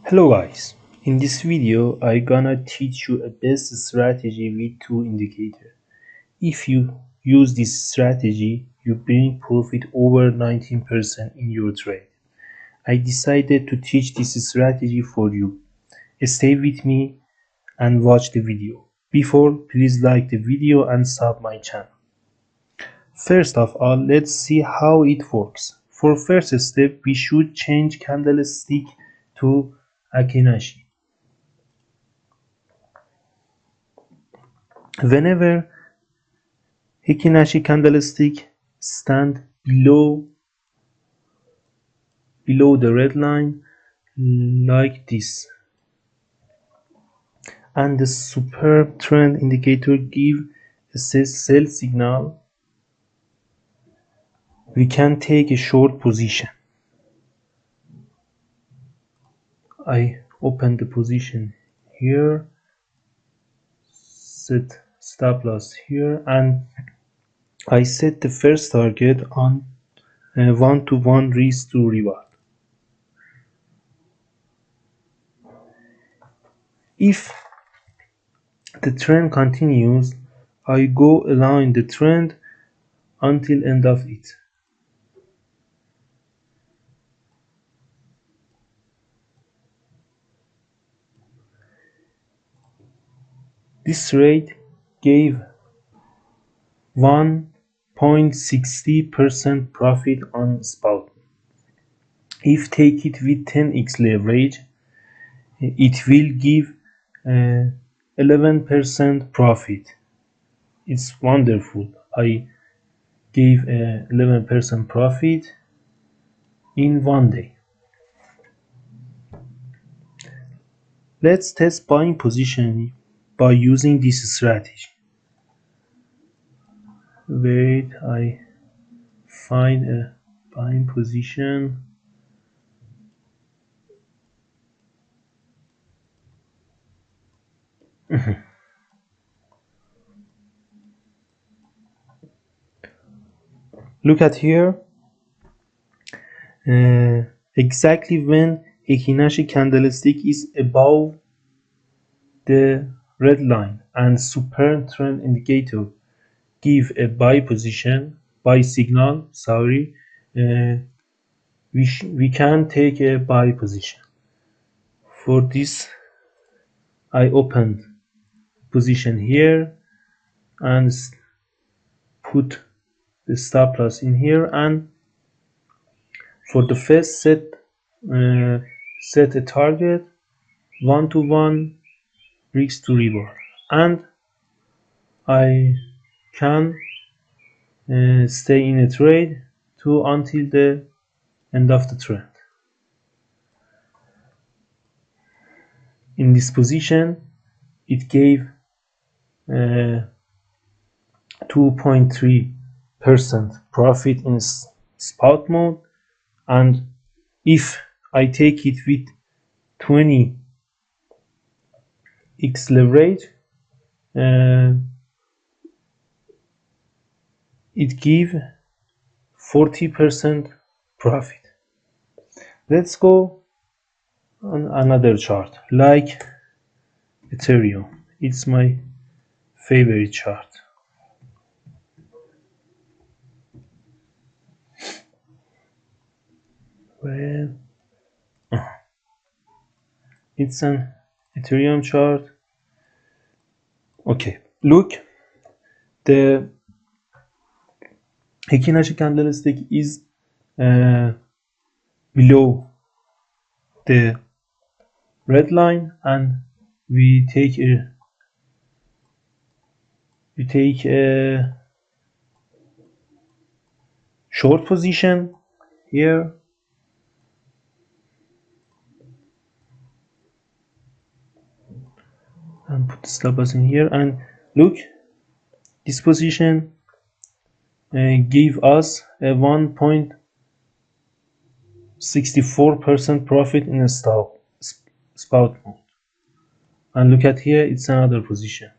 Hello guys, in this video I gonna teach you a best strategy with two indicators. If you use this strategy, you bring profit over 19% in your trade. I decided to teach this strategy for you. Stay with me and watch the video. Before, please like the video and sub my channel. First of all, let's see how it works. For first step, we should change candlestick to Akinashi. Whenever Hikinashi candlestick stand below the red line like this, and the superb trend indicator give a sell signal, we can take a short position. I open the position here, set stop loss here, and I set the first target on 1-to-1 risk to reward. If the trend continues, I go along the trend until end of it. This rate gave 1.60% profit on spot. If take it with 10x leverage, it will give 11% profit. It's wonderful. I gave 11% profit in one day. Let's test buying position by using this strategy. Wait, I find a buying position. Look at here. Exactly when Hikinashi candlestick is above the red line and super trend indicator give a buy signal, we can take a buy position. For this, I opened position here and put the stop loss in here, and for the first set a target 1-to-1 risk to reward, and I can stay in a trade until the end of the trend. In this position, it gave 2.3% profit in spot mode, and if I take it with 20x leverage, it give 40% profit. Let's go on another chart like Ethereum. It's my favorite chart. Well, it's an Ethereum chart. Okay, look, the Hikinashi candlestick is below the red line, and we take a short position here, and put the stop loss in here, and look, this position give us a 1.64% profit in a spot mode. And look at here, it's another position.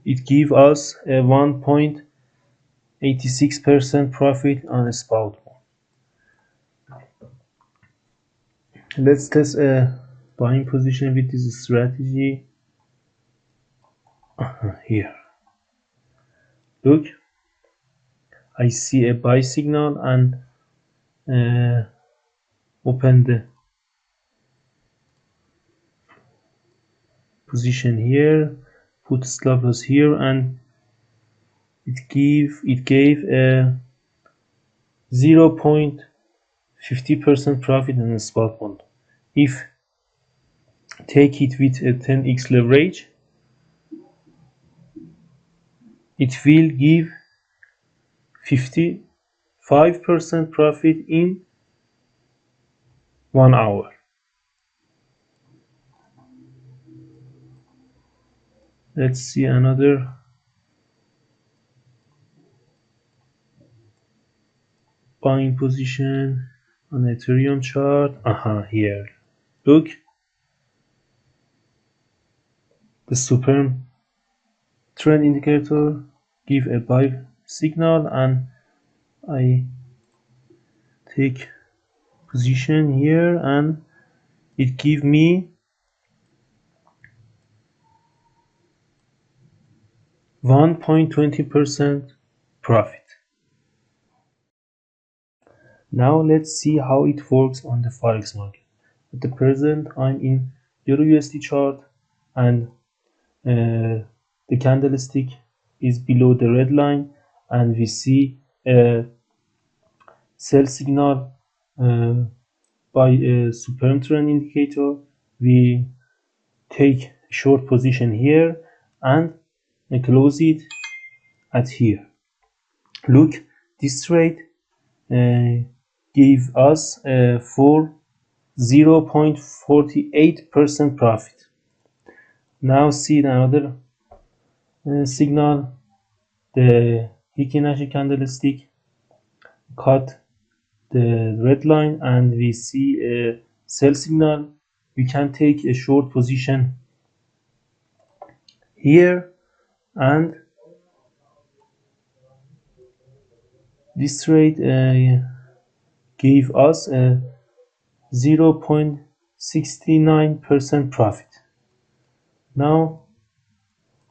It give us a 1.64% 86% profit on a spot. Let's test a buying position with this strategy. Here, look, I see a buy signal and open the position here, put stop loss here, and it gave a 0.50% profit on the spot bond. If take it with a 10x leverage, it will give 55% profit in 1 hour. Let's see another buying position on Ethereum chart. Here. Look, the super trend indicator give a buy signal, and I take position here, and it give me 1.20% profit. Now let's see how it works on the forex market. At the present, I'm in Euro USD chart, and the candlestick is below the red line, and we see a sell signal by a super trend indicator. We take a short position here and close it at here. Look, this trade gave us for 0.48% profit. Now see another signal. The Hikinashi candlestick cut the red line, and we see a sell signal. We can take a short position here, and this trade gave us a 0.69% profit. Now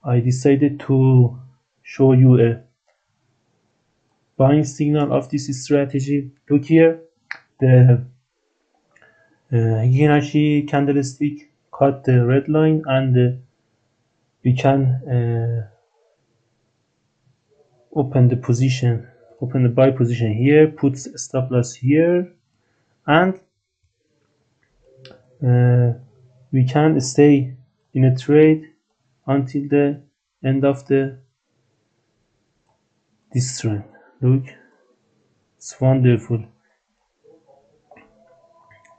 I decided to show you a buying signal of this strategy. Look here, the Hikinashi candlestick cut the red line, and we can open the buy position here, put stop loss here, and we can stay in a trade until the end of this trend. Look, it's wonderful.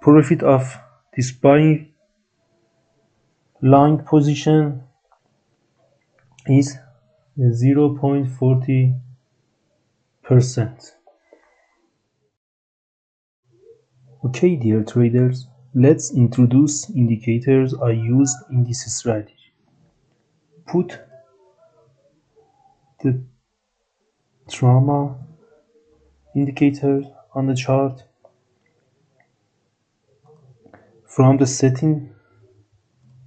Profit of this buying long position is 0.40%. Okay, dear traders, let's introduce indicators I used in this strategy. Put the trauma indicator on the chart. From the setting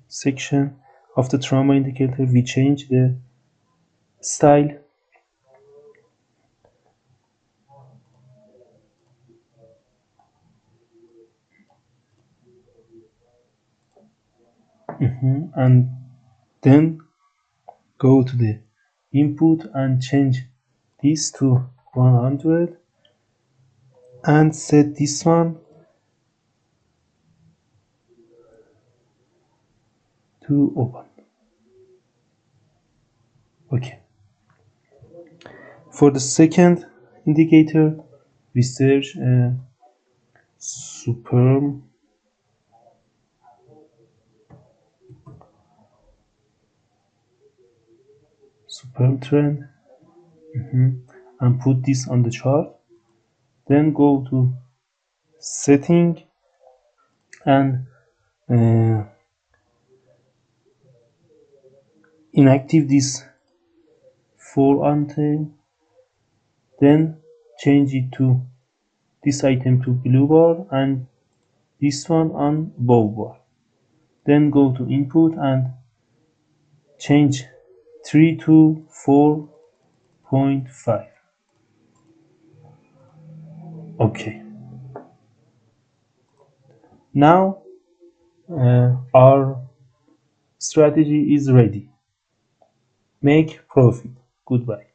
section of the trauma indicator, we change the style. And then go to the input and change this to 100 and set this one to open. Okay. For the second indicator, we search super trend, and put this on the chart. Then go to setting and inactive this 4 ante Then change it to this item to blue bar and this one on above bar. Then go to input and change 3 to 4.5. Okay. Now our strategy is ready. Make profit. Goodbye.